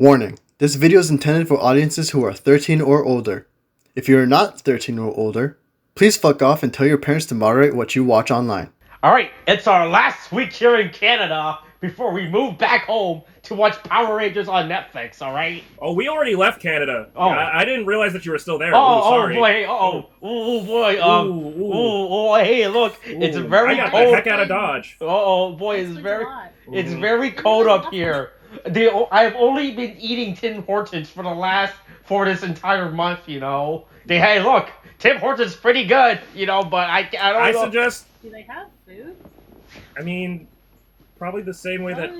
Warning, this video is intended for audiences who are 13 or older. If you are not 13 or older, please fuck off and tell your parents to moderate what you watch online. Alright, it's our last week here in Canada before we move back home to watch Power Rangers on Netflix, alright? Oh, we already left Canada. Oh. I didn't realize that you were still there. Oh Sorry. boy, hey, look, it's very I got cold. the heck out of Dodge. Oh boy, it's very cold up here. I've only been eating Tim Hortons for this entire month, you know. Hey, look, Tim Hortons pretty good, you know, but I don't know. Suggest. Do they have food? I mean, probably the same way that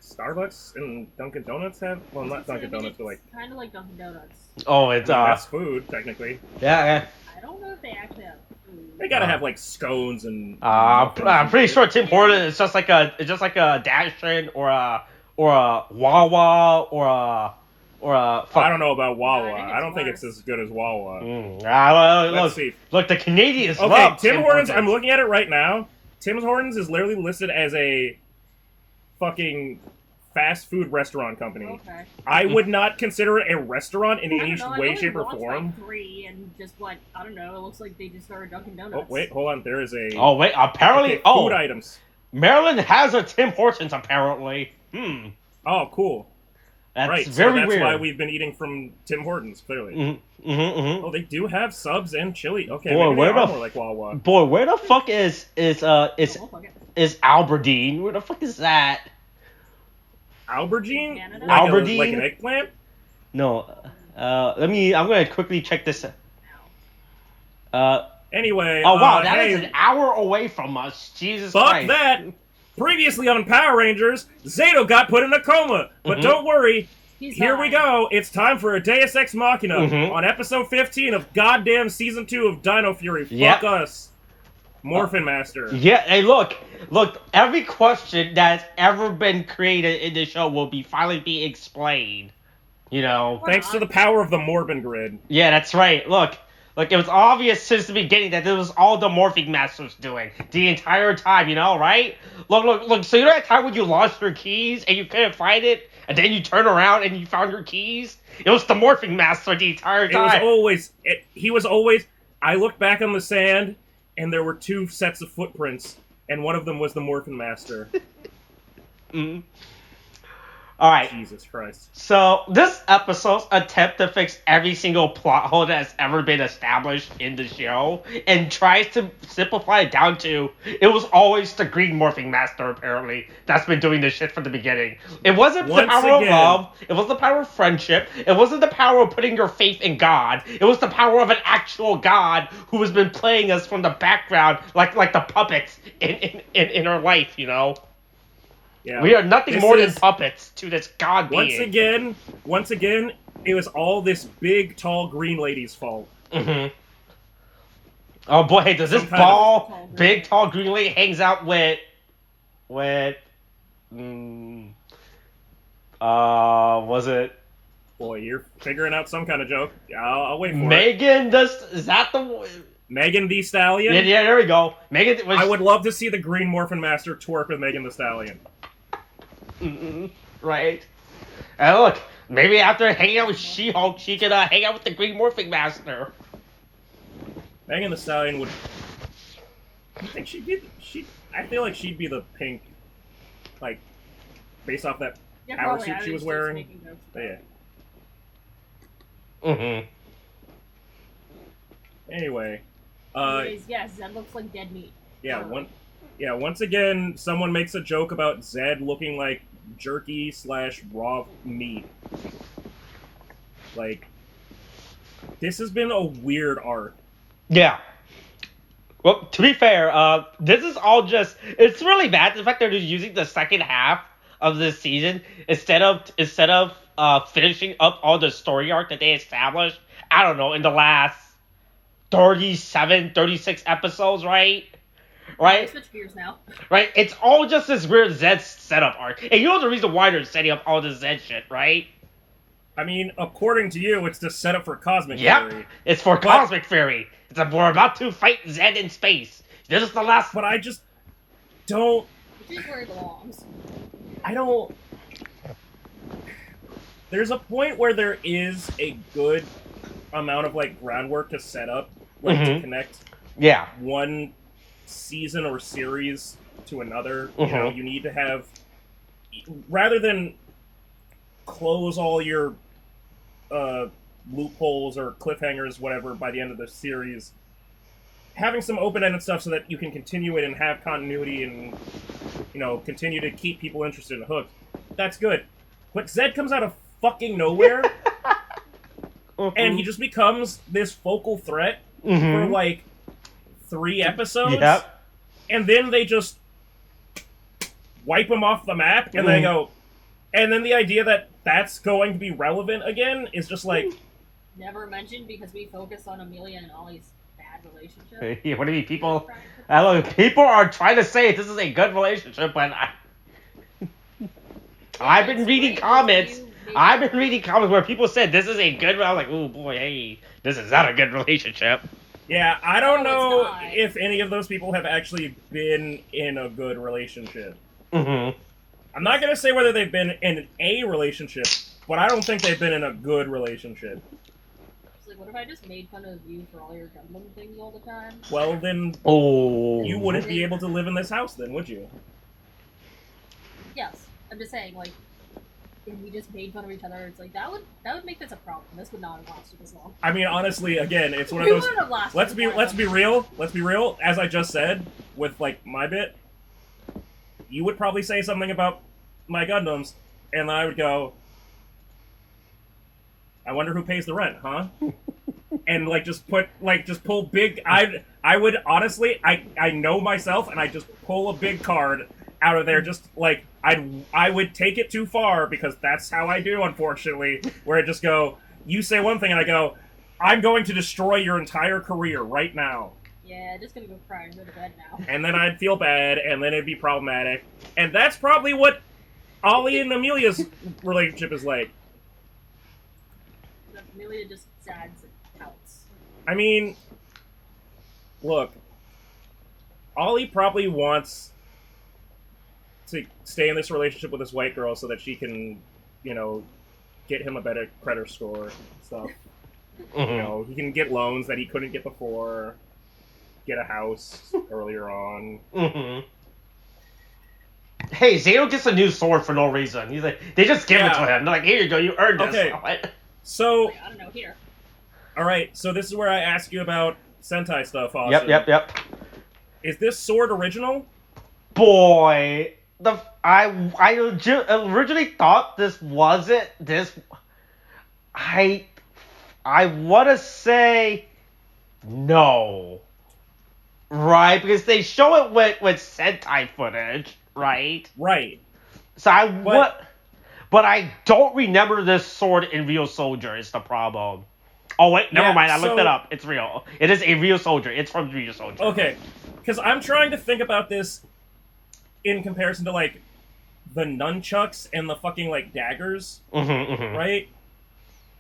Starbucks and Dunkin' Donuts have. Well, not Dunkin' Donuts, but like kind of like Dunkin' Donuts. Oh, it's that's food technically. Yeah. I don't know if they actually have food. They gotta have like scones and. I'm pretty sure Tim Hortons is just like a Dashin or a Wawa or a. I don't know about Wawa. I don't think it's as good as Wawa. Let's see. Look, the Canadians love Tim Hortons. I'm looking at it right now. Tim Hortons is literally listed as a fucking fast food restaurant company. Okay. I would not consider it a restaurant in any way, shape, or form. Like 3 and just what, I don't know, it looks like they just started Dunkin' Donuts. Oh, wait, hold on. There is a... Oh, wait, apparently... food items. Maryland has a Tim Hortons, apparently. Oh, cool. That's right, very that's weird. why we've been eating from Tim Hortons, clearly. Oh, they do have subs and chili. Okay, boy, maybe they are more like Wawa. Boy, where the fuck is Aberdeen? Where the fuck is that? Aubergine? Aubergine? Like an eggplant? No. I'm gonna quickly check this. Anyway. Oh wow, that is an hour away from us. Jesus Christ. Fuck that! Previously on Power Rangers, Zato got put in a coma. But don't worry. Here we go. It's time for a Deus Ex Machina on episode 15 of goddamn season 2 of Dino Fury. Fuck us. Morphin Master. Yeah, hey, look, every question that's ever been created in the show will finally be explained. You know, thanks to the power of the Morbin grid. Yeah, that's right. Look, it was obvious since the beginning that this was all the Morphin Master's doing the entire time. You know, right? Look. So you know that time when you lost your keys and you couldn't find it, and then you turn around and you found your keys? It was the Morphin Master the entire time. He was always. I looked back on the sand. And there were 2 sets of footprints, and one of them was the Morphin Master. Alright. Jesus Christ. So, this episode's attempt to fix every single plot hole that's ever been established in the show, and tries to simplify it down to, it was always the Green Morphing Master, apparently, that's been doing this shit from the beginning. It wasn't the power of love, it wasn't the power of friendship, it wasn't the power of putting your faith in God, it was the power of an actual God who has been playing us from the background, like the puppets in our life, you know? Yeah. We are nothing more than puppets to this god being. Once again, it was all this big, tall green lady's fault. Oh boy, does this big, tall green lady hangs out with... was it... Boy, you're figuring out some kind of joke. I'll wait for Megan, is that the... Megan Thee Stallion? Yeah, there we go. I would love to see the Green Morphin Master twerk with Megan Thee Stallion. Right. And look, maybe after hanging out with She-Hulk, she could hang out with the Green Morphing Master. Megan Thee Stallion would... I think I feel like she'd be the pink, like, based off that power suit she was wearing. Yeah. Anyway. Anyways, yes, that looks like dead meat. Yeah, once again, someone makes a joke about Zed looking like jerky / raw meat. Like, this has been a weird arc. Yeah. Well, to be fair, this is all just... It's really bad, the fact they're just using the second half of this season instead of finishing up all the story arc that they established, I don't know, in the last 36 episodes, right? Right? Switch gears now. Right? It's all just this weird Zed setup arc. And you know the reason why they're setting up all this Zed shit, right? I mean, according to you, it's just set up for Cosmic Fury. It's for Cosmic Fury. We're about to fight Zed in space. This is the last... But I just don't... Which is where he belongs. I don't... there's a point where there is a good amount of like groundwork to set up, like to connect one season or series to another. You know, you need to have, rather than close all your loopholes or cliffhangers, whatever, by the end of the series, having some open-ended stuff so that you can continue it and have continuity and, you know, continue to keep people interested and hooked. That's good. But Zed comes out of fucking nowhere, and he just becomes this focal threat for, like, 3 episodes. Yep. And then they just wipe him off the map, and they go... And then the idea that that's going to be relevant again is just like... Never mentioned because we focus on Amelia and Ollie's bad relationship. Yeah, what do you mean, people... people are trying to say this is a good relationship, but I've been reading comments. I've been reading comments where people said this is a good... I was like, oh boy, hey, this is not a good relationship. Yeah, I don't know if any of those people have actually been in a good relationship. I'm not going to say whether they've been in a relationship, but I don't think they've been in a good relationship. It's like, what if I just made fun of you for all your Gundam things all the time? Well, then you wouldn't be able to live in this house then, would you? Yes. I'm just saying, like, if we just made fun of each other, it's like, that would make this a problem. This would not have lasted this long. I mean, honestly, again, it's one of those... Let's be real. As I just said, with, like, my bit... You would probably say something about my Gundams, and then I would go, I wonder who pays the rent, huh? And, like, just pull big, I would, honestly, I know myself, and I just pull a big card out of there, just, like, I would take it too far, because that's how I do, unfortunately, where I just go, you say one thing, and I go, I'm going to destroy your entire career right now. Yeah, just gonna go cry and go to bed now. And then I'd feel bad, and then it'd be problematic. And that's probably what Ollie and Amelia's relationship is like. Amelia just sags and pouts. I mean, look, Ollie probably wants to stay in this relationship with this white girl so that she can, you know, get him a better credit score and stuff. You know, he can get loans that he couldn't get before. Get a house earlier on. Hey, Zato gets a new sword for no reason. He's like, they just give it to him. They're like, here you go, you earned this. Okay. So, I don't know, here. Alright, so this is where I ask you about Sentai stuff, Austin. Yep. Is this sword original? Boy, I originally thought this wasn't this. I want to say no. Right, because they show it with Sentai footage, right? Right. So but I don't remember this sword in Real Soldier is the problem. Oh wait, never mind, I looked it up. It's real. It is a Real Soldier. It's from Real Soldier. Okay, because I'm trying to think about this in comparison to, like, the nunchucks and the fucking, like, daggers, right?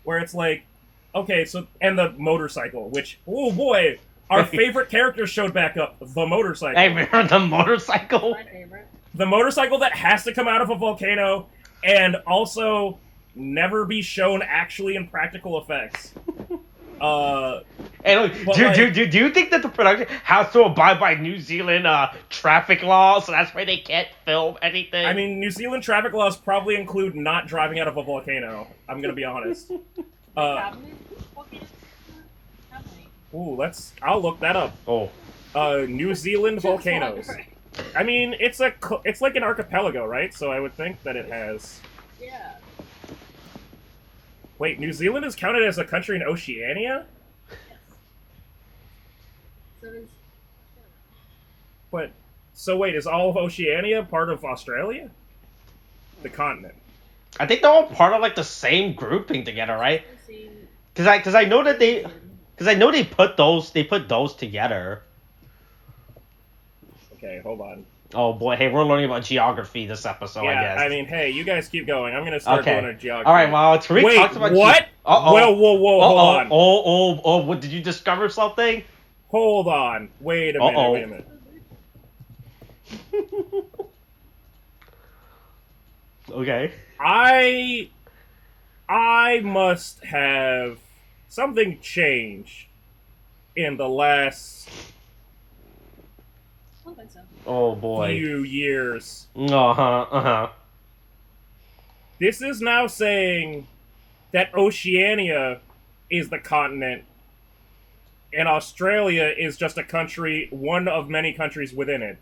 Where it's like, okay, so, and the motorcycle, which, oh boy... Our favorite character showed back up, the motorcycle. Hey, remember the motorcycle? My favorite. The motorcycle that has to come out of a volcano and also never be shown actually in practical effects. Hey, look, do you think that the production has to abide by New Zealand traffic laws, so that's why they can't film anything? I mean, New Zealand traffic laws probably include not driving out of a volcano. I'm gonna be honest. Ooh, I'll look that up. Oh. New Zealand volcanoes. I mean, it's like an archipelago, right? So I would think that it has... Yeah. Wait, New Zealand is counted as a country in Oceania? Yes. So is... But, so wait, is all of Oceania part of Australia? The continent. I think they're all part of, like, the same grouping together, right? Because I know that they... Because I know they put those together. Okay, hold on. Oh boy, hey, we're learning about geography this episode, I guess. I mean, hey, you guys keep going. I'm gonna start doing a geography. Alright, well, Tariq talks about... what? Whoa, hold on. What, did you discover something? Hold on. Wait a minute. Okay. I I must have something changed in the last I don't think so. Oh boy. few years. Uh-huh. This is now saying that Oceania is the continent and Australia is just a country, one of many countries within it.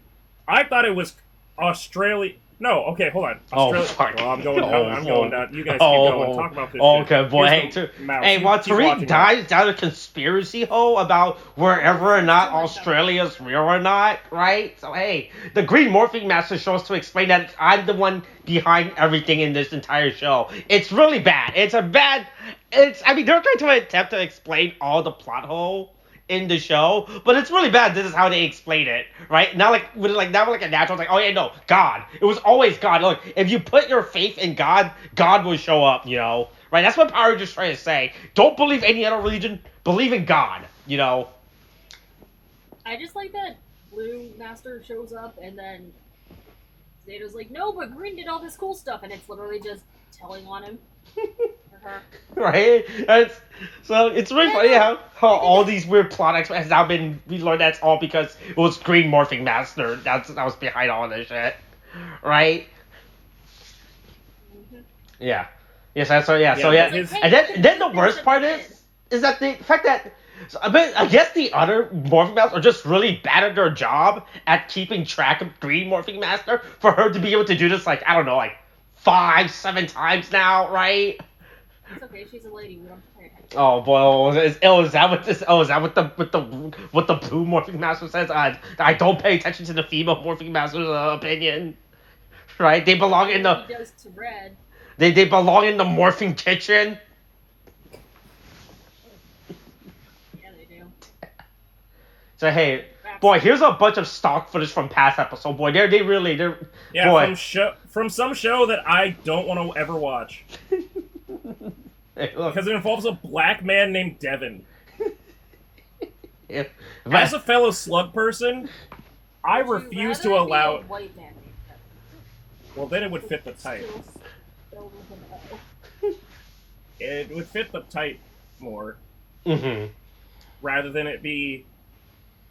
I thought it was Australia. No, okay, hold on. Australia. fuck. Well, I'm going down. You guys keep Oh. going. Talk about this Okay, shit. boy. Here's Hey, the mouse. hey, You while keep Tariq watching dives down a conspiracy hole about wherever or not Australia's real or not, right? So, hey, the Green Morphing Master shows to explain that I'm the one behind everything in this entire show. It's really bad. I mean, they're trying to attempt to explain all the plot hole in the show, but it's really bad. This is how they explain it, right? Not like a natural, like, oh yeah, no, God. It was always God. Look, if you put your faith in God, God will show up, right? That's what Power Rangers trying to say. Don't believe any other religion. Believe in God, I just like that Blue Master shows up and then Zeta's like, no, but Green did all this cool stuff, and it's literally just telling on him. Or her. Right? So it's really funny how all these weird plot has now been. We learned that's all because it was Green Morphing Master. That was behind all this shit, right? Mm-hmm. Yeah. Yes. So yeah. His- And then the worst part is that the fact that. I guess the other Morphing Masters are just really bad at their job at keeping track of Green Morphing Master for her to be able to do this, like, I don't know, like 5-7 times now, right? It's okay, she's a lady, we don't have to pay attention. Oh boy, is that what this? Oh, is that what the blue Morphing Master says? I don't pay attention to the female Morphing Master's opinion, right? They belong in the. He does to Red. They belong in the morphing kitchen. So hey, boy, here's a bunch of stock footage from past episodes. Boy, they're Yeah, boy. from some show that I don't want to ever watch Hey, look. because it involves a black man named Devin. If As a fellow slug person, I refuse to allow. A white man named Devin? Well, then it would fit the type. Spelled with an O. It would fit the type more, Mm-hmm. rather than it be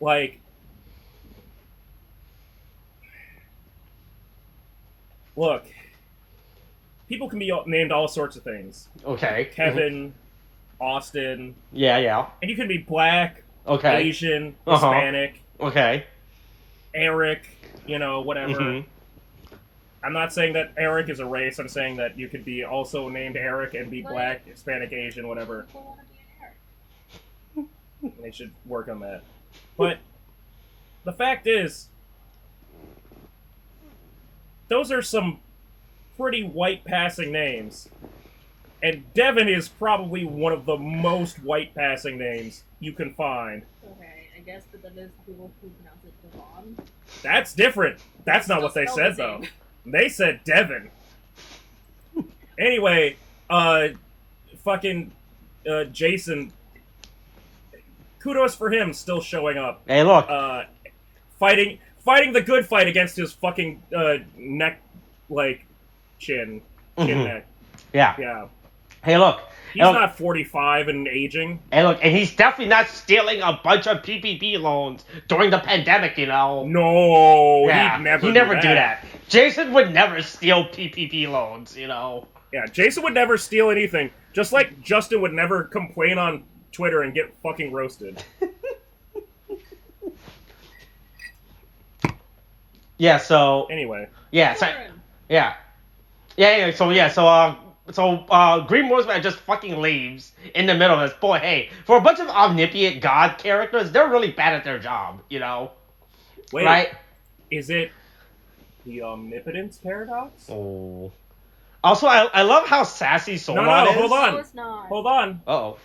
like. Look, people can be named all sorts of things. Okay. Kevin, Austin, Yeah. and you can be black, Okay. Asian, Uh-huh. Hispanic, Okay. Eric, whatever. Mm-hmm. I'm not saying that Eric is a race. I'm saying that you could be also named Eric and be black, Hispanic, Asian, whatever. People want to be an Eric. They should work on that. But the fact is, those are some pretty white passing names. And Devin is probably one of the most white passing names you can find. Okay, I guess, but then there's people who pronounce it Devon. That's different. That's not what they Still said, the though. same. They said Devin. Anyway, fucking Jason, kudos for him still showing up. Hey, look. Fighting the good fight against his fucking neck, like, chin Mhm. neck. Yeah. Yeah. Hey, look. He's not 45 and aging. Hey, look, and he's definitely not stealing a bunch of PPP loans during the pandemic, No, Yeah, he'd never he never do that. Jason would never steal PPP loans, Yeah, Jason would never steal anything. Just like Justin would never complain on Twitter and get fucking roasted. Yeah, so... Anyway. Yeah, so... Children. Yeah. So Green Morphing just fucking leaves in the middle of this. Boy, hey, for a bunch of omnipotent god characters, they're really bad at their job, Wait, right? is it the omnipotence paradox? Oh. Also, I love how sassy Solon is. hold on. No, it's not. Hold on. Uh-oh.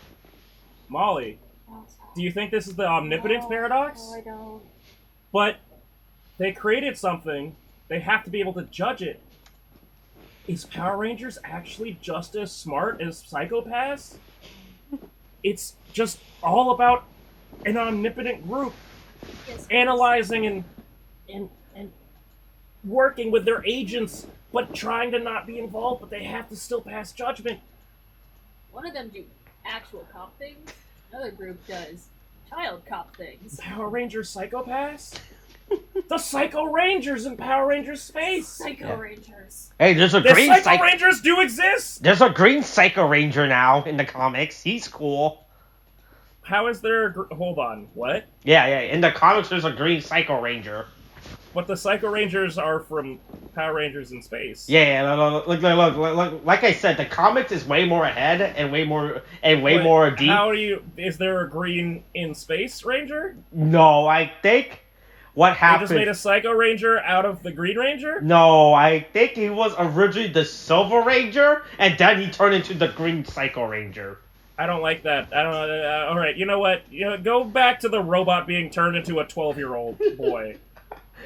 Molly, No, it's not. do you think this is the omnipotence No, paradox? No, I don't. But they created something. They have to be able to judge it. Is Power Rangers actually just as smart as psychopaths? It's just all about an omnipotent group Yes, analyzing and working with their agents, but trying to not be involved, but they have to still pass judgment. One of them do actual cop things. Another group does child cop things. Power Rangers Psychopaths? The Psycho Rangers in Power Rangers Space! Psycho Rangers. Hey, there's a The green Psycho Rangers do exist! There's a green Psycho Ranger now in the comics. He's cool. How is there hold on, what? Yeah. In the comics, there's a green Psycho Ranger. But the Psycho Rangers are from Power Rangers in Space. Yeah. Look. Like I said, the comics is way more ahead and way more deep. How do you? Is there a green in Space Ranger? No, I think what happened. They just made a Psycho Ranger out of the Green Ranger? No, I think he was originally the Silver Ranger, and then he turned into the Green Psycho Ranger. I don't like that. I don't. All right, you know what? Go back to the robot being turned into a 12-year-old boy.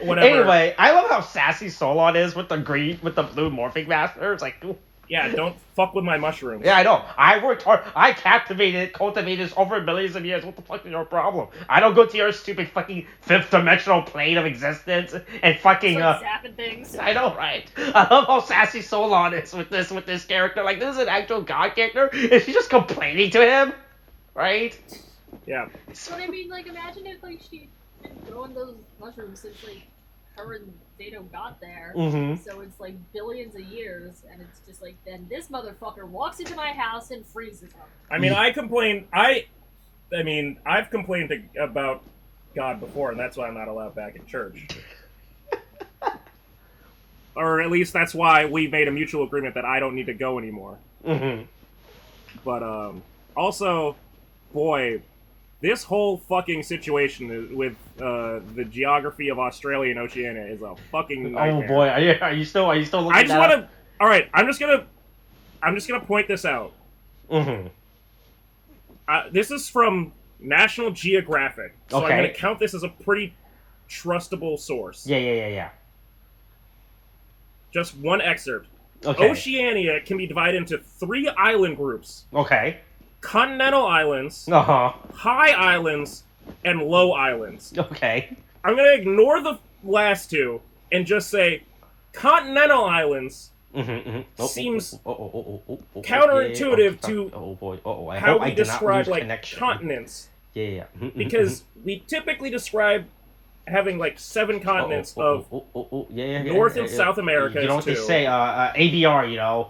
Whatever. Anyway, I love how sassy Solon is with the blue Morphin Master. It's like, ooh. Yeah, don't fuck with my mushrooms. Yeah, I know. I worked hard. I cultivated this over millions of years. What the fuck is your problem? I don't go to your stupid fucking fifth dimensional plane of existence and fucking zapping things. I know, right? I love how sassy Solon is with this character. Like, this is an actual god character, and she's just complaining to him, right? Yeah. But I mean, like, imagine if like she'd been growing those mushrooms since like her and Zato got there. Mm-hmm. So it's like billions of years, and it's just like then this motherfucker walks into my house and freezes them. I mean, I've complained about God before, and that's why I'm not allowed back in church. Or at least that's why we made a mutual agreement that I don't need to go anymore. Mm-hmm. But also, boy, this whole fucking situation with the geography of Australia and Oceania is a fucking nightmare. Oh boy, are you still looking I just at want to. All right, I'm just gonna point this out. Mm-hmm. This is from National Geographic, so Okay. I'm gonna count this as a pretty trustable source. Yeah. Just one excerpt. Okay. Oceania can be divided into 3 island groups: Okay. continental islands, Uh-huh. high islands, and low islands. Okay. I'm going to ignore the last 2 and just say continental islands seems counterintuitive to how we describe like continents. Yeah. Because we typically describe having like 7 continents of North and South America. You don't just say ABR, you know.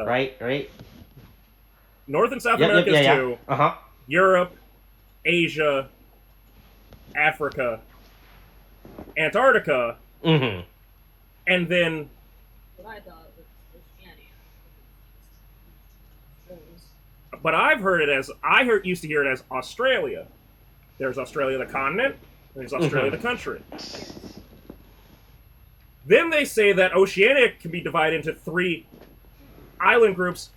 Right. North and South America is 2. Uh-huh. Europe, Asia, Africa, Antarctica, Mm-hmm. and then What I thought was Oceania. but used to hear it as Australia. There's Australia the continent, there's Australia the country. Then they say that Oceania can be divided into 3 island groups,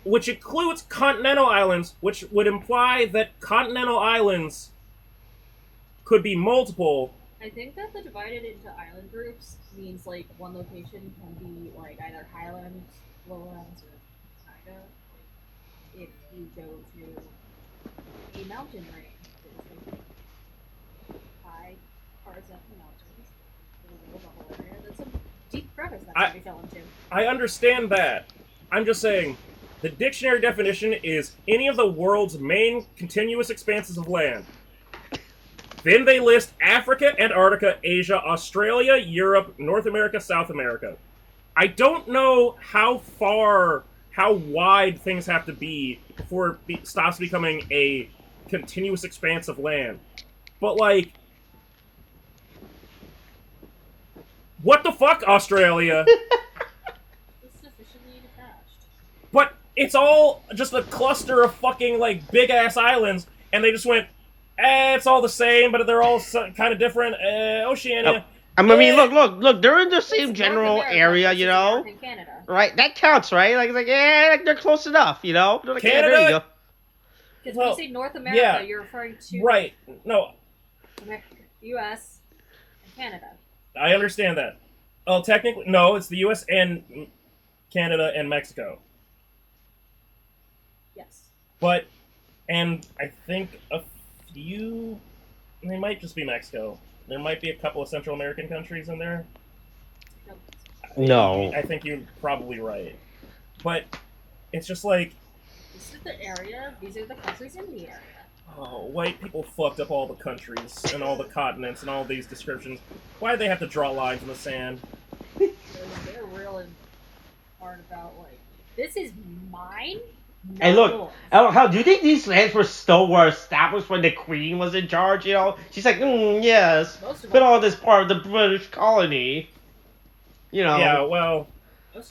which includes continental islands, which would imply that continental islands could be multiple. I think that the divided into island groups means like one location can be like either highlands, lowlands, or taiga. Like, if you go to a mountain range, there's like high parts of the mountains. There's a whole area. There's some deep crevice that can be fell into. I understand that. I'm just saying, the dictionary definition is any of the world's main continuous expanses of land. Then they list Africa, Antarctica, Asia, Australia, Europe, North America, South America. I don't know how wide things have to be before it stops becoming a continuous expanse of land. But, like, what the fuck, Australia? It's sufficiently detached. But it's all just a cluster of fucking, like, big-ass islands, and they just went, it's all the same, but they're all kind of different. Oceania. I mean, look, they're in the same general America, area, you know? North and Canada. Right? That counts, right? Like, they're close enough, you know? They're like, Canada? there you go. Because Well, when you say North America, yeah. you're referring to Right. No, U.S. and Canada. I understand that. Well, technically, no, it's the U.S. and Canada and Mexico. Yes. But, and I think they might just be Mexico. There might be a couple of Central American countries in there. No. I think you're probably right. But it's just like, This is the area. These are the countries in the area. Oh, white people fucked up all the countries and all the continents and all these descriptions. Why do they have to draw lines in the sand? Because they're really hard about, like, this is mine? Hey, look, how do you think these lands were established when the Queen was in charge? You know, she's like, yes, but all this part of the British colony. You know. Yeah, well,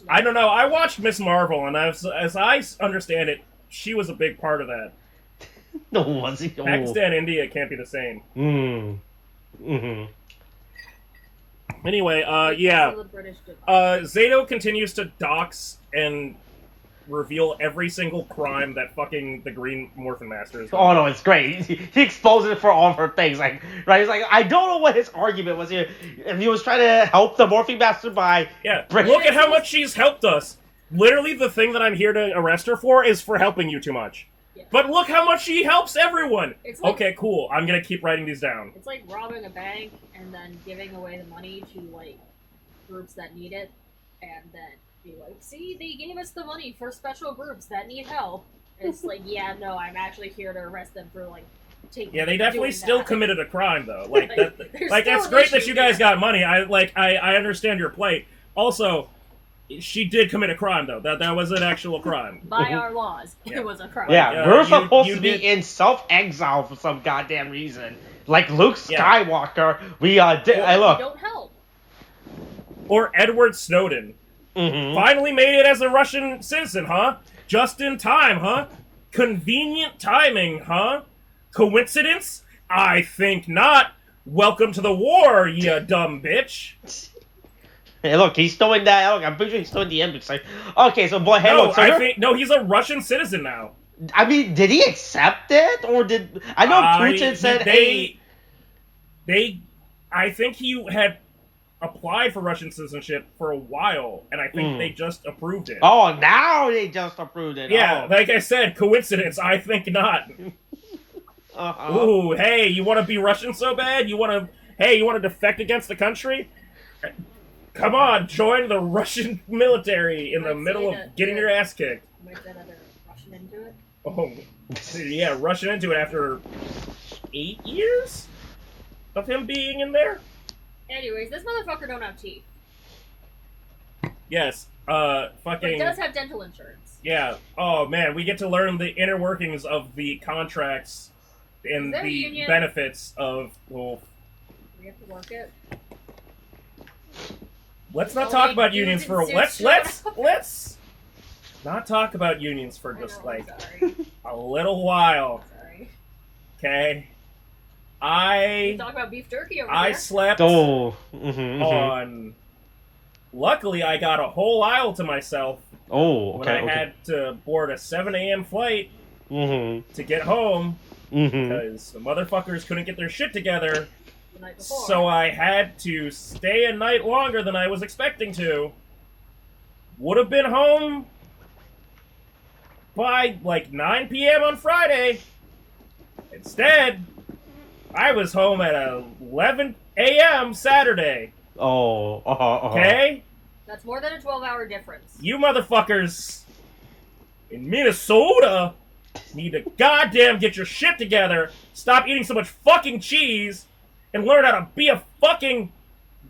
I don't know. I watched Miss Marvel, and as I understand it, she was a big part of that. No, was he? Pakistan, India can't be the same. Anyway, yeah. Zato continues to dox and reveal every single crime that fucking the Green Morphin Master is doing. Oh no, it's great. He exposes it for all of her things. Like, right? He's like, I don't know what his argument was here. If he was trying to help the Morphin Master by look at how much she's helped us. Literally, the thing that I'm here to arrest her for is for helping you too much. Yeah. But look how much she helps everyone! It's like, okay, cool. I'm gonna keep writing these down. It's like robbing a bank and then giving away the money to, like, groups that need it, and then be like, see, they gave us the money for special groups that need help. And it's like, yeah, no, I'm actually here to arrest them for, like, taking... Yeah, they definitely still committed a crime, though. Like, it's great that you guys got money. I understand your plight. Also... She did commit a crime, though. That was an actual crime. By our laws, it was a crime. Yeah, we're supposed to be in self-exile for some goddamn reason. Like Luke Skywalker, we look. Don't help. Or Edward Snowden. Finally made it as a Russian citizen, huh? Just in time, huh? Convenient timing, huh? Coincidence? I think not. Welcome to the war, you dumb bitch. Hey, look, he's still in that. Look, I'm pretty sure he's still in the embassy. Like, okay, so boy, hey, no, look, so no, he's a Russian citizen now. I mean, did he accept it, or did I know Putin said, "Hey"? I think he had applied for Russian citizenship for a while, and I think they just approved it. Oh, now they just approved it. Yeah, like I said, coincidence? I think not. Ooh, hey, you want to be Russian so bad? You want to defect against the country? Come on, join the Russian military in the middle of getting your ass kicked. Might that other Russian into it? Oh, yeah, Russian into it after 8 years of him being in there? Anyways, this motherfucker don't have teeth. Yes, But he does have dental insurance. Yeah, oh man, we get to learn the inner workings of the contracts and the benefits of, well... We have to work it. Let's not talk about unions for let's not talk about unions for just a little while. Sorry. Okay. We talk about beef jerky over I there. slept on. Luckily, I got a whole aisle to myself. Oh, okay. When I had to board a 7 a.m. flight to get home because the motherfuckers couldn't get their shit together. So I had to stay a night longer than I was expecting to. Would have been home by like 9 p.m. on Friday. Instead, I was home at 11 a.m. Saturday. Okay? That's more than a 12-hour difference. You motherfuckers in Minnesota need to goddamn get your shit together, stop eating so much fucking cheese, and learn how to be a fucking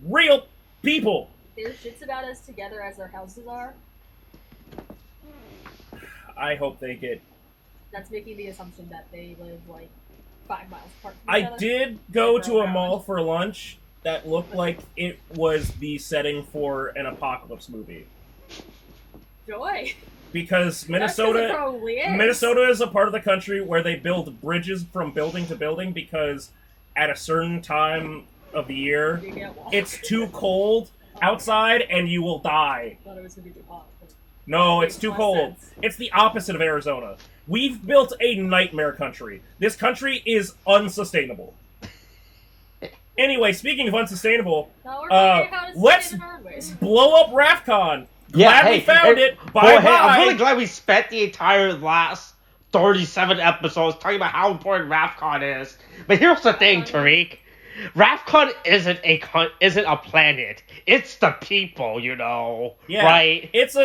real people. Their shit's about as together as their houses are. I hope they get... That's making the assumption that they live, like, 5 miles apart from each other. I did go to a mall for lunch that looked like it was the setting for an apocalypse movie. Joy! Because Minnesota is a part of the country where they build bridges from building to building because at a certain time of the year, it's too cold outside and you will die. I thought it was going to be too hot. No, it's too cold. It's the opposite of Arizona. We've built a nightmare country. This country is unsustainable. Anyway, speaking of unsustainable, let's blow up RAFCON. Glad we found it. Bye-bye. I'm really glad we spent the entire last 37 episodes talking about how important RAFCON is. But here's the thing, Tariq. RAFCON isn't a planet. It's the people, you know. Yeah, right? It's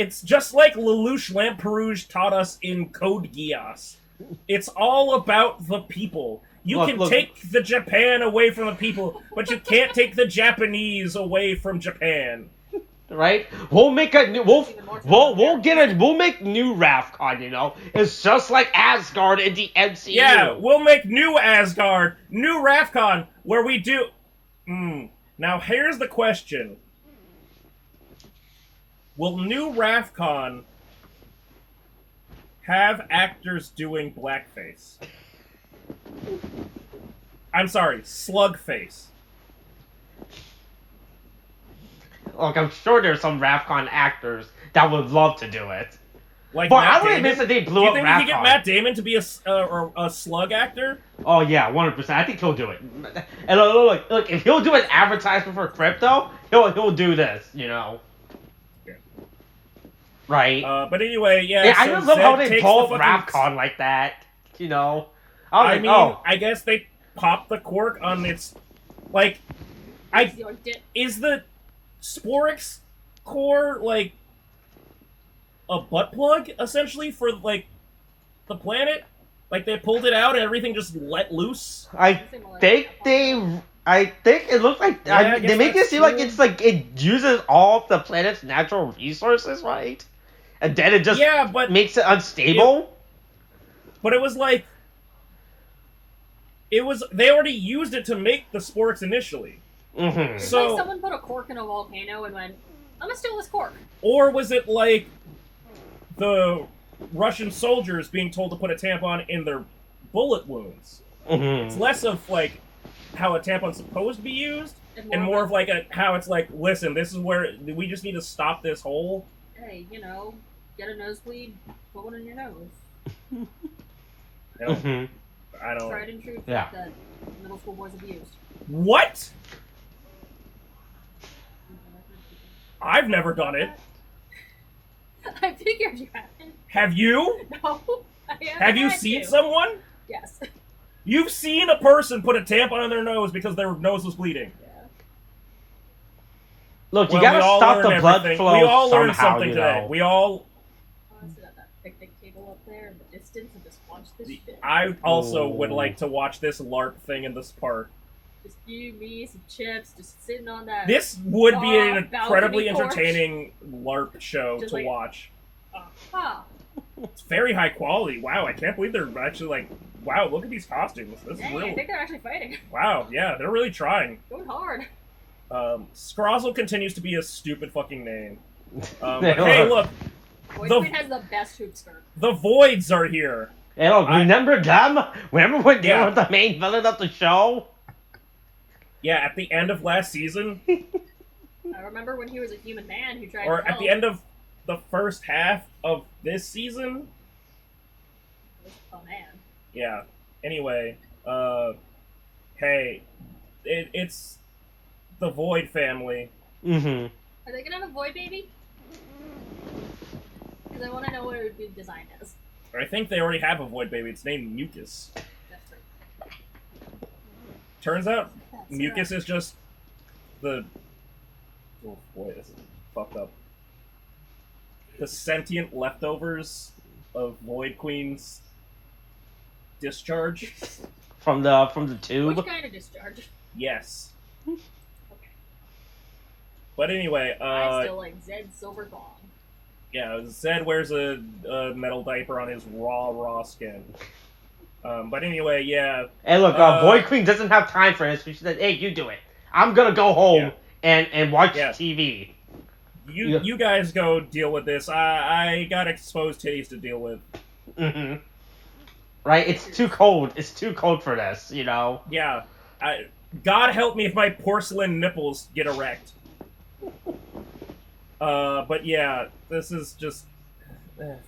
It's just like Lelouch Lamperouge taught us in Code Geass. It's all about the people. You can take the Japan away from the people, but you can't take the Japanese away from Japan. Right? We'll make a new we'll make new Ravcon, you know. It's just like Asgard in the MCU. Yeah, we'll make new Asgard, new Ravcon, where we do Now here's the question. Will new Ravcon have actors doing blackface? I'm sorry, slugface. Look, I'm sure there's some Ravcon actors that would love to do it. Like but Matt I wouldn't miss that they blew up Ravcon. Do you think we could get Matt Damon to be a slug actor? Oh yeah, 100%. I think he'll do it. And look, if he'll do an advertisement for crypto, he'll do this, you know. Yeah. Right. But anyway, yeah. I just love how they pull up Ravcon like that, you know. I guess they popped the cork on its, like, is the Sporix core like a butt plug essentially for like the planet? Like they pulled it out and everything just let loose? I think it looks like they make it seem like it's like it uses all of the planet's natural resources, right? And then it just makes it unstable. But it was like they already used it to make the Sporix initially. Mm-hmm. It's like someone put a cork in a volcano and went, I'm gonna steal this cork. Or was it like the Russian soldiers being told to put a tampon in their bullet wounds? Mm-hmm. It's less of like how a tampon's supposed to be used, and more of like how it's like, listen, this is where we just need to stop this hole. Hey, you know, get a nosebleed, put one in your nose. I don't. Tried and true that middle school boys have used. What? I've never done it. I figured you haven't. Have you? No. Have you seen someone? Yes. You've seen a person put a tampon in their nose because their nose was bleeding. Yeah. Look, you gotta stop the blood flow. We all learned something today. We all. I want to sit at that picnic table up there in the distance and just watch this shit. I also would like to watch this LARP thing in this park. Just you, me, some chips, just sitting on that. This would be an incredibly entertaining LARP show just to watch. It's very high quality. Wow, I can't believe they're actually like, wow, look at these costumes. This is real. I think they're actually fighting. Wow, yeah, they're really trying. Going hard. Scrozzle continues to be a stupid fucking name. But hey, look. Void Queen has the best hoop skirt. The Voids are here. Hey, look, remember them? Remember when they were the main villain of the show? Yeah, at the end of last season. I remember when he was a human man who tried to help. Or at the end of the first half of this season. Oh, man. Yeah. Anyway, hey, it's the Void family. Mm-hmm. Are they gonna have a Void baby? Because I want to know what it would be designed as. I think they already have a Void baby. It's named Mucus. That's right. Turns out Mucus is just the... Oh boy, this is fucked up. The sentient leftovers of Void Queen's discharge. From the tube? Which kind of discharge? Yes. Okay. But anyway, I still like Zed's silver thong. Yeah, Zed wears a metal diaper on his raw skin. But anyway, yeah. Hey, look, Void Queen doesn't have time for this. She said, "Hey, you do it. I'm gonna go home and watch TV." You guys go deal with this. I got exposed titties to deal with. Mm-hmm. Right? It's too cold. It's too cold for this, you know? Yeah. God help me if my porcelain nipples get erect. But yeah, this is just...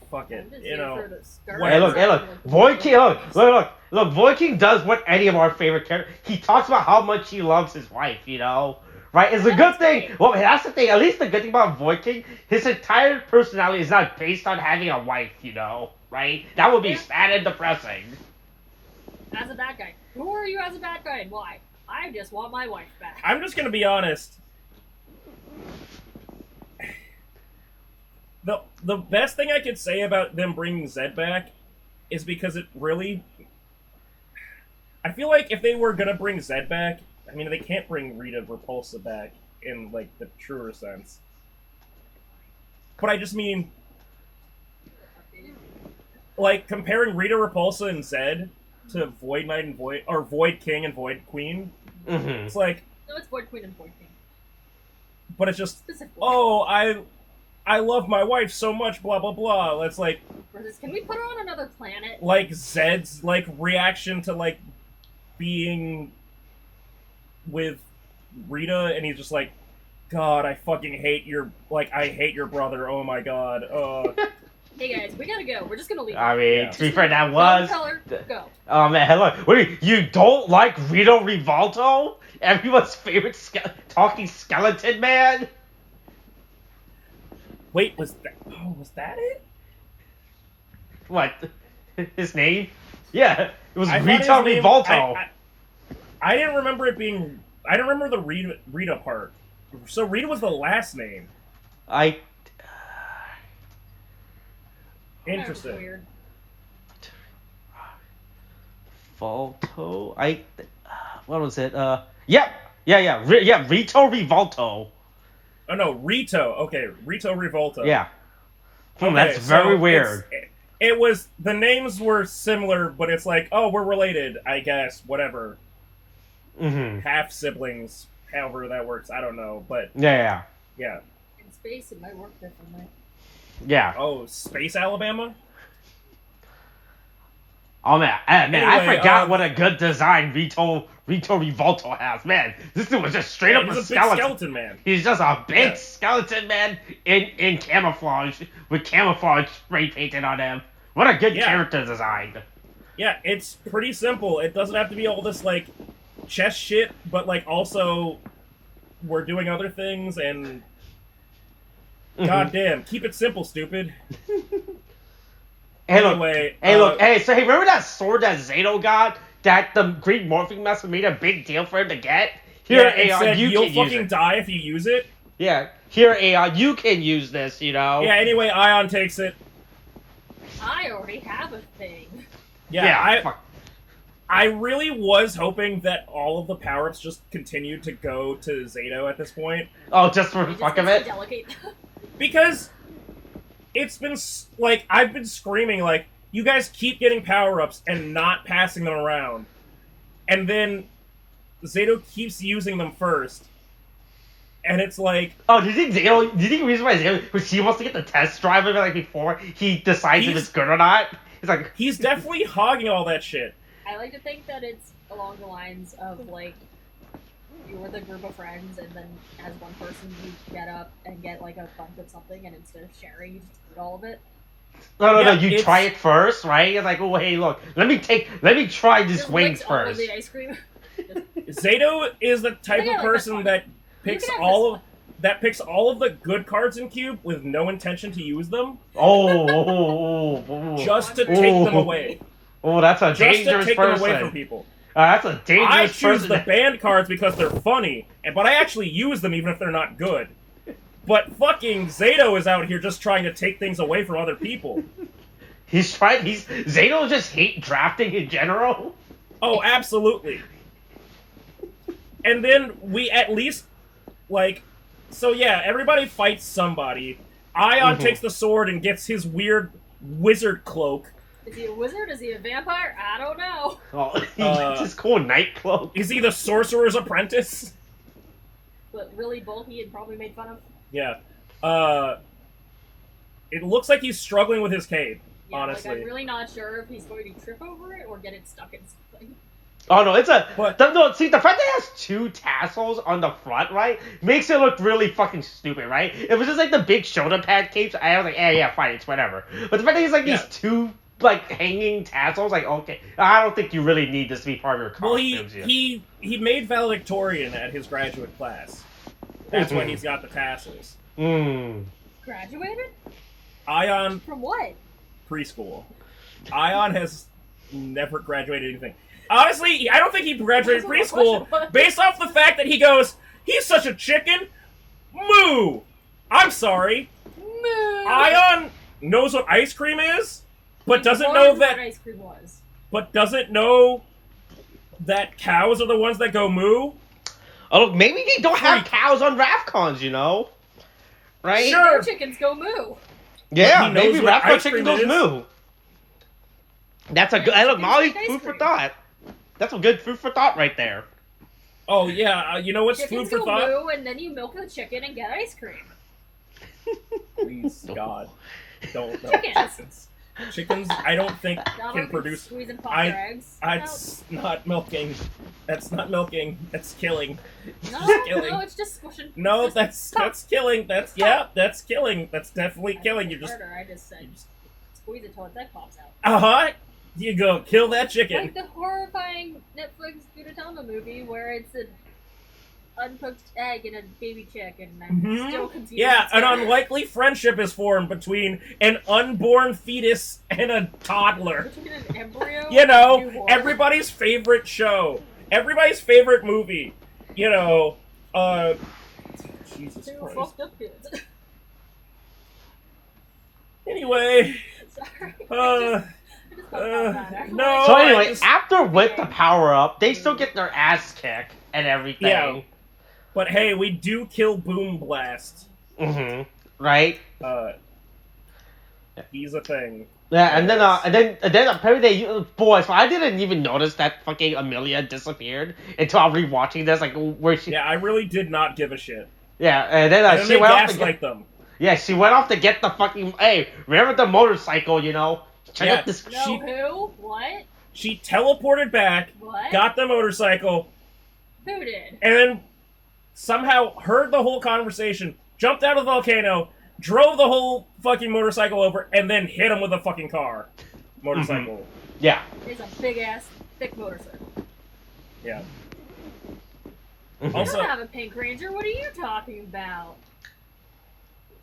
fuck it, you know. Hey, look. Void King, look. Void King does what any of our favorite characters... He talks about how much he loves his wife, you know? Right? It's a good thing. Well, that's the thing. At least the good thing about Void King, his entire personality is not based on having a wife, you know? Right? That would be sad and depressing. As a bad guy. Who are you as a bad guy and why? I just want my wife back. I'm just gonna be honest. The best thing I could say about them bringing Zed back is because it really... I feel like if they were gonna bring Zed back, I mean, they can't bring Rita Repulsa back in, like, the truer sense. But I just mean... Like, comparing Rita Repulsa and Zed to Void Knight and Void... Or Void King and Void Queen, it's like... No, it's Void Queen and Void King. But it's just... Specifically. Oh, I love my wife so much, blah, blah, blah. It's like... Versus, can we put her on another planet? Like, Zed's, like, reaction to, like, being with Rita, and he's just like, God, I fucking hate your... Like, I hate your brother, oh my god. Hey guys, we gotta go. We're just gonna leave. I mean, Yeah. to be fair, that was... Color, go. Oh man, hello. What do you don't like Rito Revolto? Everyone's favorite talking skeleton man? Wait, was that it? What? His name? Yeah, it was I thought Rito his name- Revolto. I didn't remember it being... I didn't remember the Rita part. So Rita was the last name. Interesting. That was weird. Volto? What was it? Yeah, Rito Revolto. Oh no, Rito. Okay, Rito Revolto. Yeah. Okay, That's very so weird. It was... The names were similar, but it's like, oh, we're related, I guess, whatever. Mm-hmm. Half siblings, however that works, I don't know, but Yeah. yeah. In space, it might work differently. Yeah. Oh, Space Alabama? Oh man, I Anyway, forgot what a good design Rito Revolto has. Man, this dude was just straight up He's a a big skeleton. skeleton man. He's just a big Yeah. skeleton man in camouflage with camouflage spray painted on him. What a good Yeah. character design. Yeah, it's pretty simple. It doesn't have to be all this, like, chess shit, but, like, also we're doing other things, and... Goddamn, keep it simple, stupid. Hey, Anyway, look, so remember that sword that Zato got that the Greek Morphin Master made a big deal for him to get? Here, yeah, it Aeon, said, you you'll can use fucking it. die if you use it. Yeah, here, Aeon, you can use this, you know? Yeah, anyway, Ion takes it. I already have a thing. Yeah, I really was hoping that all of the power-ups just continued to go to Zato at this point. Oh, just for the It fuck just of gets it? to delegate. Because it's been, like, I've been screaming, like, you guys keep getting power-ups and not passing them around. And then Zato keeps using them first. And it's like... Oh, do you think the reason why Zato, because he wants to get the test drive of it, like, before he decides if it's good or not? It's like... He's definitely hogging all that shit. I like to think that it's along the lines of, like, you're with a group of friends, and then as one person you get up and get, like, a bunch of something, and instead of sharing, you just eat all of it. No, Yeah, you try it first, right? It's like, oh, hey, look, let me try this Just wings licks all of first. the ice cream. Zato is the type Yeah, of like, person that's that picks can have all this of... That picks all of the good cards in Cube with no intention to use them, Oh. just to take them away. Oh, that's a Just to dangerous take person. them away from people. That's a dangerous I person. choose the banned cards because they're funny, but I actually use them even if they're not good. But fucking Zato is out here just trying to take things away from other people. Zato just hate drafting in general. Oh, absolutely. And then we at least, like... So yeah, everybody fights somebody. Ion takes the sword and gets his weird wizard cloak. Is he a wizard? Is he a vampire? I don't know. Oh, he's his cool night cloak. Is he the sorcerer's apprentice? But really bulky and probably made fun of. Yeah. It looks like he's struggling with his cape, Yeah, honestly. like, I'm really not sure if he's going to trip over it or get it stuck in something. Oh no, it's a. But- See, the fact that it has two tassels on the front, right, makes it look really fucking stupid, right? If it was just like the big shoulder pad capes, I was like, yeah, fine, it's whatever. But the fact that he's like these two like hanging tassels, like, okay, I don't think you really need this to be part of your Well, costumes. he made valedictorian at his graduate class. That's why he's got the tassels. Graduated? Ion From what? preschool. Ion has never graduated anything. Honestly, I don't think he graduated That's what my preschool question was. based off the fact that he goes, he's such a chicken. Moo! I'm sorry. Moo! Ion knows what ice cream is, but He doesn't learned know what that. ice cream was. But doesn't know that cows are the ones that go moo. Oh, look, maybe they don't have Freak. cows on Ravcons, you know? Right? Sure. Their chickens go moo. Yeah, he knows maybe what Ravcon ice chicken cream goes is. moo. That's a good. And Hey, look, chickens Molly, make ice food for cream. thought. That's a good food for thought right there. Oh yeah, you know what's Chickens food for go thought? moo, and then you milk the chicken and get ice cream. Please, God, don't know Chickens. chickens. Chickens, I don't think Now can we're produce. squeezing pot I- their eggs. That's not milking. That's not milking. That's killing. No, Just killing. no, it's just squishing. No, it's just that's killing. That's that's killing. That's definitely killing. You just murder. I just said squeeze it till its egg pops out. You go kill that chicken. Like the horrifying Netflix Gudetama movie where it's an uncooked egg and a baby chick, and I'm still confused. Yeah, It's an terrible. unlikely friendship is formed between an unborn fetus and a toddler. Between an embryo You and a know, newborn. everybody's favorite show, everybody's favorite movie. You know, Jesus Two Christ. fucked up kids. Anyway, Sorry. I just thought about that. no. So I anyway, just- after with the power up, they still get their ass kicked and everything. Yeah. But hey, we do kill Boom Blast. Mm-hmm. Right? He's a thing. Yeah, and then apparently so I didn't even notice that fucking Amelia disappeared until I'm rewatching this, like where she. Yeah, I really did not give a shit. Yeah, and then, And then she they went off to gaslight get. them. Yeah, she went off to get the fucking. Hey, remember the motorcycle? You know, check Yeah. out this. No, She- who? What? She teleported back, What? got the motorcycle, Who did? and then somehow heard the whole conversation, jumped out of the volcano, drove the whole fucking motorcycle over, and then hit him with a fucking car. Motorcycle. Yeah. It's a big ass, thick motorcycle. Yeah. Mhm. I Also- don't have a Pink Ranger. What are you talking about?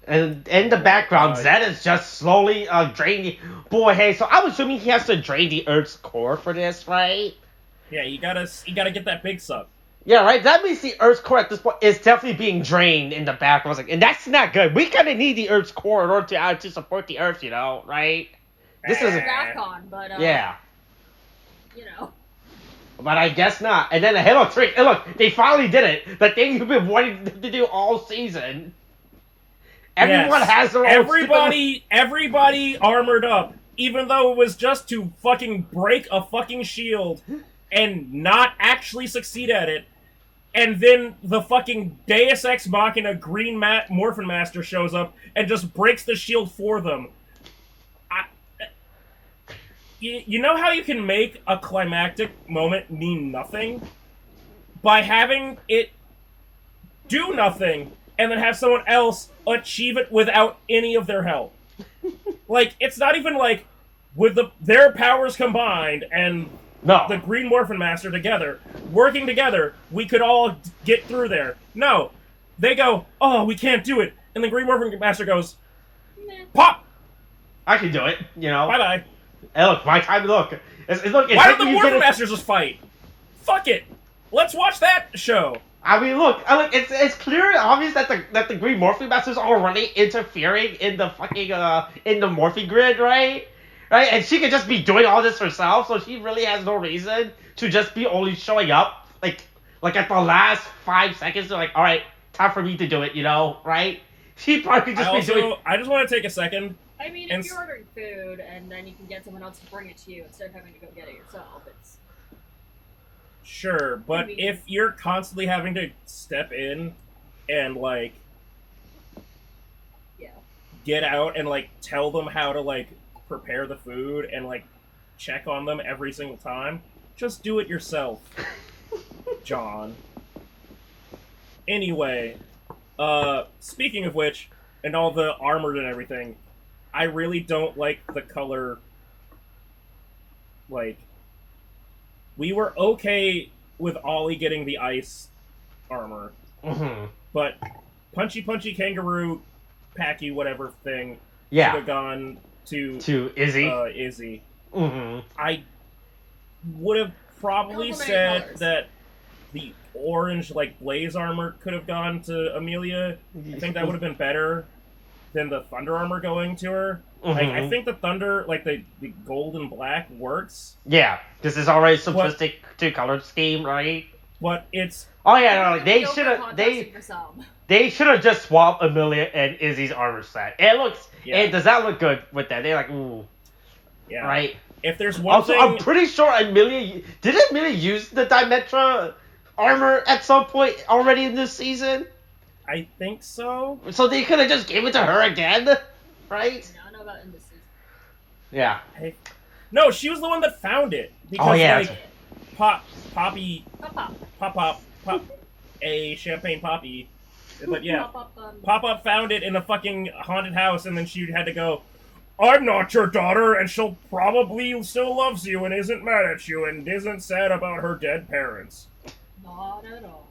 And in the background, Zed is just slowly draining. Boy, hey, so I'm assuming he has to drain the Earth's core for this, right? Yeah, you gotta get that big suck. Yeah, right. That means the Earth's core at this point is definitely being drained in the background. Like, and that's not good. We kind of need the Earth's core in order to support the Earth, you know, right? This is Gafcon, but yeah, you know. but I guess not. And then hey, look, Tariq, look, they finally did it. The thing you've been wanting to do all season. Everyone Yes. has their own. Everybody armored up, even though it was just to fucking break a fucking shield and not actually succeed at it. And then the fucking Deus Ex Machina Green Morphin Master shows up and just breaks the shield for them. You know how you can make a climactic moment mean nothing? By having it do nothing, and then have someone else achieve it without any of their help. Like, it's not even like, with their powers combined and No. the Green Morphin Master together, working together, we could all get through there. No. They go, oh, we can't do it. And the Green Morphin Master goes, Meh. pop! I can do it, you know. Bye-bye. Hey, look, my time. Look, it's Why don't the you Morphin did it- Masters just fight? Fuck it. Let's watch that show. I mean, look, it's clear and obvious that the Green Morphin Master's already interfering in the fucking in the Morphin grid, right? Right, and she could just be doing all this herself, so she really has no reason to just be only showing up like at the last 5 seconds. They're like, all right, time for me to do it, you know, right? She probably could just be doing. I just want to take a second. I mean, And if you're ordering food and then you can get someone else to bring it to you instead of having to go get it yourself, it's Sure, but I mean- if you're constantly having to step in and, like, yeah. get out and, like, tell them how to, like, prepare the food and, like, check on them every single time, just do it yourself, John. Anyway, speaking of which, and all the armored and everything, I really don't like the color, like, we were okay with Ollie getting the ice armor, Mhm. but Punchy Kangaroo, Packy, whatever thing, should Yeah, have gone to to Izzy. Izzy. Mm-hmm. I would have probably Complementing said colors. that the orange, like, blaze armor could have gone to Amelia. I think that would have been better. than the Thunder armor going to her. Like, I think the Thunder, like the gold and black works. Yeah, this is already simplistic to color scheme, right? But it's... Oh yeah, no, like, they should have just swapped Amelia and Izzy's armor set. It does not look good with that. They're like, ooh. Yeah. Right? If there's one thing... I'm pretty sure Amelia use the Dimetra armor at some point already in this season? I think so. So they could have just gave it to her again? Right? I don't know about in this season. Yeah. No, she was the one that found it. Because, Pop, a champagne poppy. But yeah, Pop-Up found it in a fucking haunted house, and then she had to go, I'm not your daughter, and she'll probably still loves you and isn't mad at you and isn't sad about her dead parents. Not at all.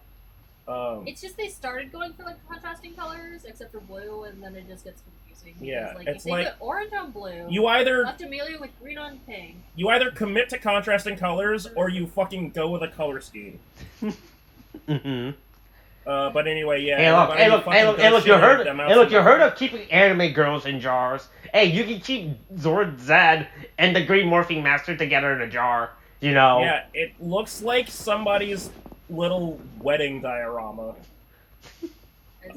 It's just they started going for like contrasting colors, except for blue, and then it just gets confusing. Yeah, like, it's if they like put orange on blue. You either left Amelia with green on pink. You either commit to contrasting colors, or you fucking go with a color scheme. But anyway, yeah. Hey, look! You heard of keeping anime girls in jars? Hey, you can keep Zord Zed and the Green Morphin Master together in a jar. You know? Yeah, it looks like somebody's little wedding diorama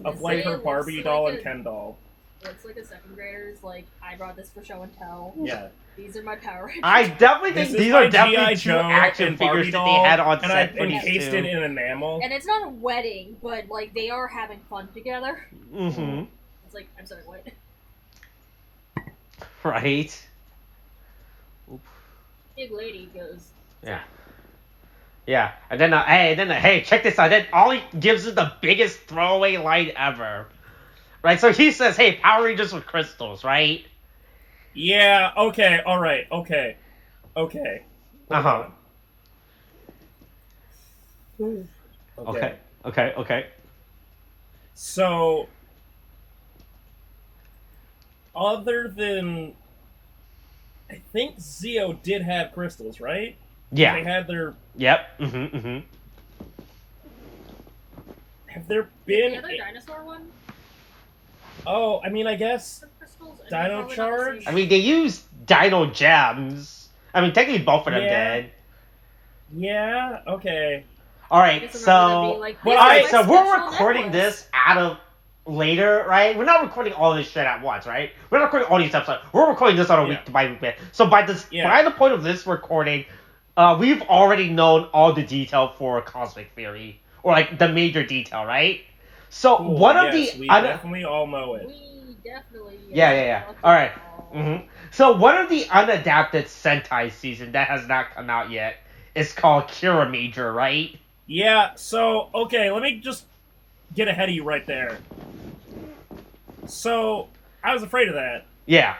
of like her Barbie doll and Ken doll. It looks like a second grader's like, I brought this for show and tell. Yeah. These are my Power Rangers. I definitely think these are definitely two action figures that they had on set for these two. Encased it in enamel. And it's not a wedding, but like they are having fun together. Mm-hmm. It's like, I'm sorry, what? Right. Big lady goes. Yeah. Yeah, and then hey, check this out. Then Ollie gives us the biggest throwaway line ever. Right, so he says, hey, Power Rangers with crystals, right? Yeah, okay, alright, okay. Uh-huh. Okay. So, other than... I think Zeo did have crystals, right? Yeah. They had their... Yep, mm-hmm. Have there been... The other dinosaur one? Oh, I mean, I guess... Dino Charge? I mean, they use Dino Gems. I mean, technically both of them did. Yeah, okay. Alright, so... so we're recording this out of later, right? We're not recording all this shit at once, right? We're not recording all these episodes. We're recording this on a week by week basis. So by the point of this recording, we've already known all the detail for Cosmic Theory. Or, like, the major detail, right? So, cool. We definitely all know it. We definitely... Yeah. Alright. Mm-hmm. So, one of the unadapted Sentai season that has not come out yet is called Kira Major, right? Yeah, so, okay, let me just get ahead of you right there. So, I was afraid of that. Yeah.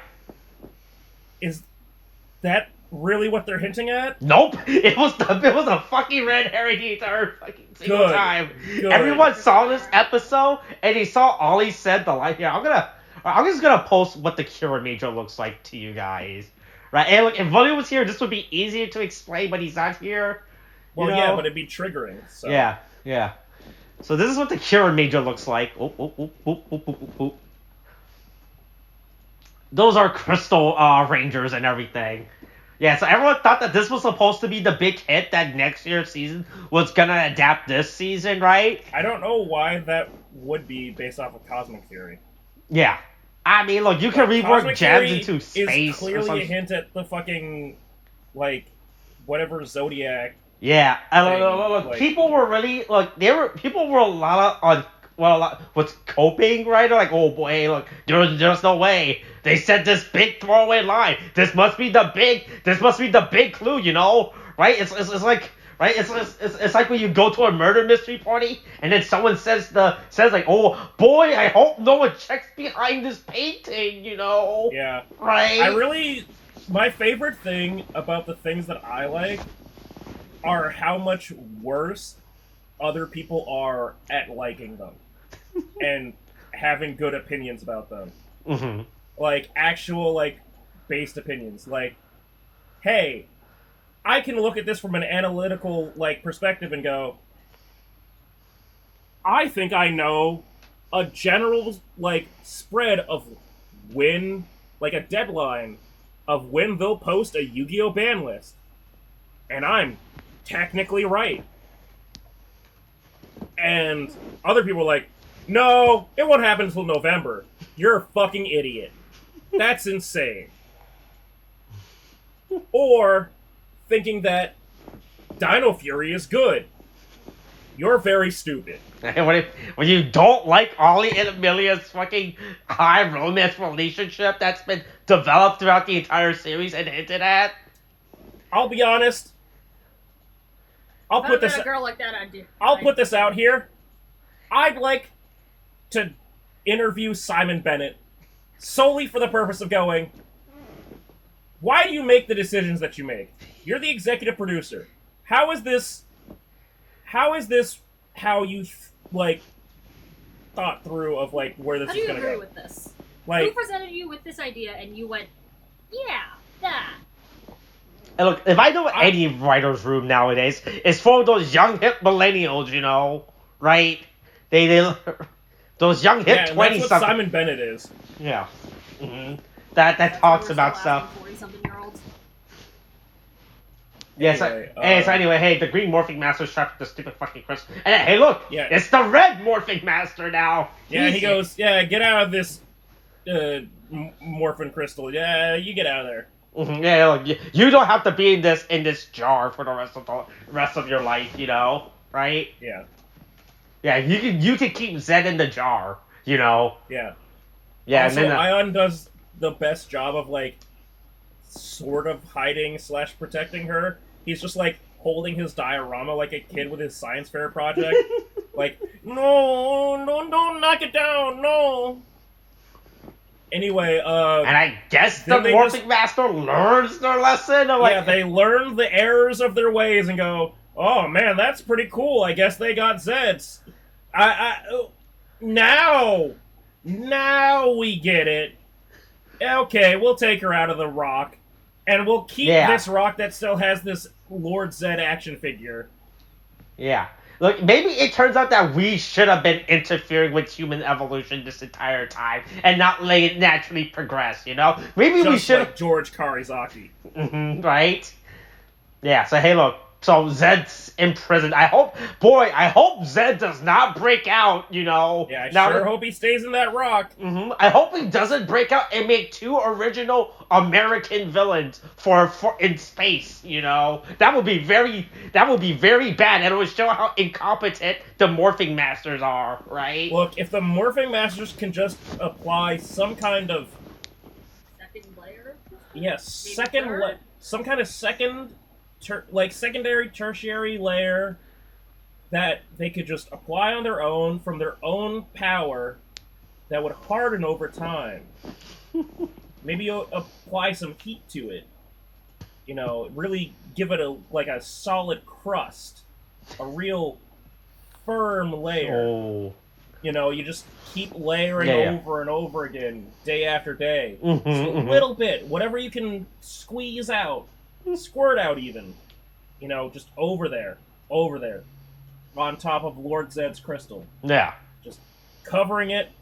Is that really what they're hinting at? Nope. It was a fucking red herring the entire fucking single time. Everyone saw this episode and they saw Ollie said the line. Yeah, I'm just gonna post what the Kira Major looks like to you guys. Right? And look, if William was here, this would be easier to explain, but he's not here. Well, yeah, but it'd be triggering. So. Yeah. So this is what the Kira Major looks like. Those are crystal rangers and everything. Yeah, so everyone thought that this was supposed to be the big hit that next year's season was gonna adapt this season, right? I don't know why that would be based off of Cosmic Theory. Yeah. I mean, look, you can rework gems into space. Is clearly a hint at the fucking, like, whatever Zodiac. Yeah, look, people were really people were a lot was coping, right? They're like, oh boy, look, there's no way. They said this big throwaway line. This must be the big clue, you know? Right? It's like, right? It's like when you go to a murder mystery party and then someone says like, oh boy, I hope no one checks behind this painting, you know? Yeah. Right? My favorite thing about the things that I like are how much worse other people are at liking them and having good opinions about them. Mm-hmm. Like, actual, like, based opinions. Like, hey, I can look at this from an analytical, like, perspective and go, I think I know a general, like, spread of when, like, a deadline of when they'll post a Yu-Gi-Oh! Ban list. And I'm technically right. And other people are like, no, it won't happen until November. You're a fucking idiot. That's insane. Or thinking that Dino Fury is good. You're very stupid. When you don't like Ollie and Amelia's fucking high romance relationship that's been developed throughout the entire series and hinted at. I'll be honest. I'll put this. A girl like that, I'd do. I'll put this out here. I'd like to interview Simon Bennett solely for the purpose of going, why do you make the decisions that you make? You're the executive producer. How is this how you, like, thought through of, like, where this is going to go? How do you agree with this? Like, who presented you with this idea and you went, yeah, that? And look, if I know any writer's room nowadays, it's full of those young hip millennials, you know, right? They those young hip 20 that's what Simon Bennett is. Yeah. Mm-hmm. That talks about stuff. 40-something-year-olds. Yes. Anyway, Hey, the green Morphin Master strapped the stupid fucking crystal. And hey, look, it's the red Morphin Master now. Yeah, he goes, get out of this Morphin crystal. Yeah, you get out of there. Mm-hmm. Yeah, look, you don't have to be in this jar for the rest of your life, you know, right? Yeah. Yeah, you can keep Zed in the jar, you know. Yeah. Yeah. Also, and then, Ion does the best job of, like, sort of hiding / protecting her. He's just, like, holding his diorama like a kid with his science fair project. Like, no, don't knock it down, no. Anyway, and I guess the Morphin Master learns their lesson. They learn the errors of their ways and go, oh man, that's pretty cool. I guess they got Zeds. Now we get it. Okay, we'll take her out of the rock, and we'll keep this rock that still has this Lord Zed action figure. Yeah. Look, maybe it turns out that we should have been interfering with human evolution this entire time and not letting it naturally progress, you know? Maybe we should have... like George Karizaki. Mm-hmm, right? Yeah, so hey, look. So Zed's in prison. I hope Zed does not break out, you know? Yeah, I hope he stays in that rock. Mm-hmm. I hope he doesn't break out and make 2 original American villains for in space, you know? That would be very bad, and it would show how incompetent the Morphing Masters are, right? Look, if the Morphing Masters can just apply some kind of... second layer? Yes, some kind of secondary, tertiary layer that they could just apply on their own from their own power that would harden over time. Maybe you'll apply some heat to it. You know, really give it a solid crust. A real firm layer. Oh. You know, you just keep layering over and over again, day after day. Mm-hmm, just a little bit. Whatever you can squeeze out. Squirt out even. You know, just over there. On top of Lord Zed's crystal. Yeah. Just covering it.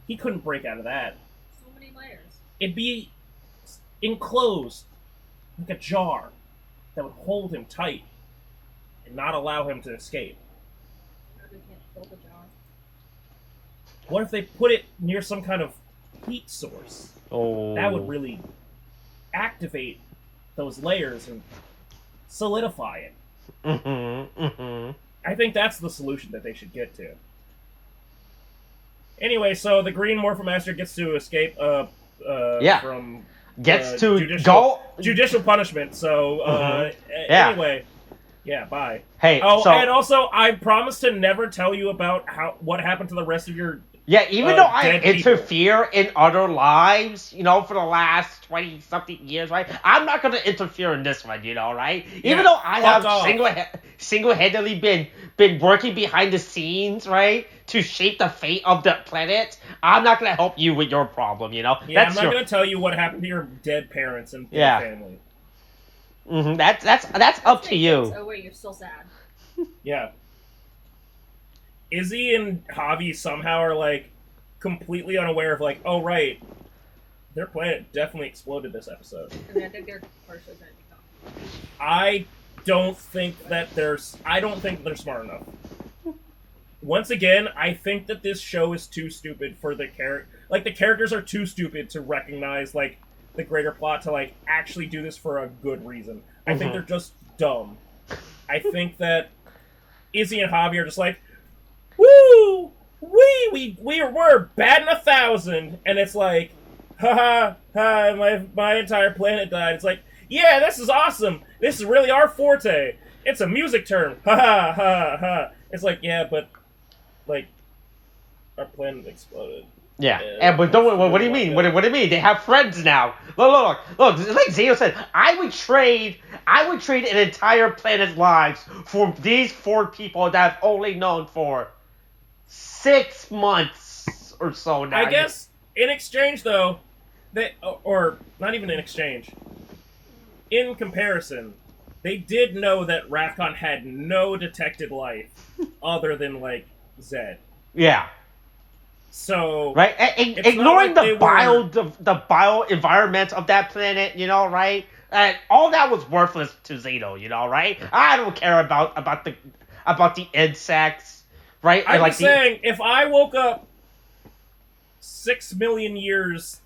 He couldn't break out of that. So many layers. It'd be enclosed like a jar that would hold him tight and not allow him to escape. They can't fill the jar. What if they put it near some kind of heat source? Oh. That would really activate those layers and solidify it. I think that's the solution that they should get to. Anyway, so the Green Morphin Master gets to escape from judicial punishment. So anyway, bye. Hey, and also I promise to never tell you about what happened to the rest of your. Yeah, even though I interfere in other lives, you know, for the last 20-something years, right? I'm not going to interfere in this one, you know, right? Even though I have single-handedly been working behind the scenes, right, to shape the fate of the planet, I'm not going to help you with your problem, you know? Yeah, I'm not going to tell you what happened to your dead parents and family. Mm-hmm. That's up to you. Oh, wait, you're still sad. Yeah. Izzy and Javi somehow are, like, completely unaware of, like, oh, right, their planet definitely exploded this episode. And I think they're partially going to become. I don't think that they're smart enough. Once again, I think that this show is too stupid for the character. Like, the characters are too stupid to recognize, like, the greater plot to, like, actually do this for a good reason. I think they're just dumb. I think that Izzy and Javi are just like, woo! We're batting 1,000! And it's like, ha, my entire planet died. It's like, yeah, this is awesome! This is really our forte! It's a music term! Ha. It's like, yeah, but, like, our planet exploded. Yeah, but don't. What do you mean? What do you mean? They have friends now. Look. Like Zato said, I would trade an entire planet's lives for these 4 people that I've only known for 6 months or so now. I guess in exchange, though, or not even in exchange. In comparison, they did know that Rafcon had no detected life other than, like, Zed. Yeah. So right, ignoring the bio environment of that planet, you know, right? All that was worthless to Zato, you know, right? I don't care about the insects, right? I'm like saying, if I woke up 6 million years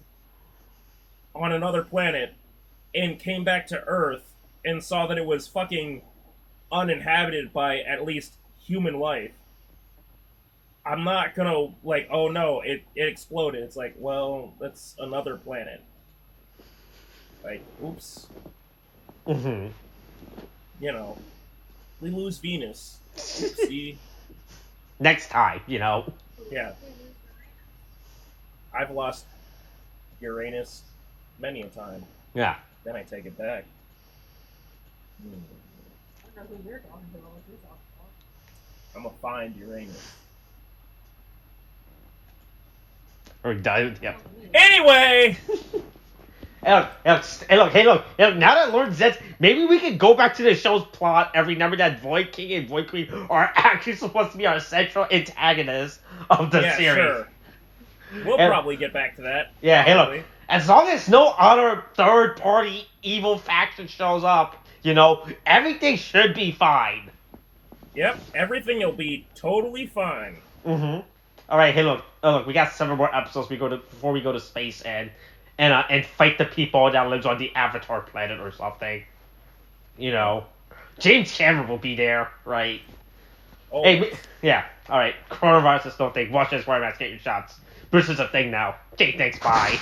on another planet and came back to Earth and saw that it was fucking uninhabited by at least human life, I'm not gonna, like, oh no, it exploded. It's like, well, that's another planet. Like, oops. Mm-hmm. You know, we lose Venus. Oopsie. Next time, you know. Yeah. I've lost Uranus many a time. Yeah. Then I take it back. I don't know who you're talking to. What you're talking about. I'm gonna find Uranus. Or died, yeah. Anyway! Hey, look, now that Lord Zed's, maybe we can go back to the show's plot and remember that Void King and Void Queen are actually supposed to be our central antagonists of the series. Sure. We'll probably get back to that. Yeah, probably. hey, look, as long as no other third-party evil faction shows up, you know, everything should be fine. Yep, everything will be totally fine. Mm-hmm. All right, hey, look, we got 7 more episodes before we go to space and fight the people that lives on the Avatar planet or something. You know, James Cameron will be there, right? Oh. Hey, yeah, all right. Coronavirus is no thing. Watch this, wear a mask, get your shots. Bruce is a thing now. Okay, thanks, bye.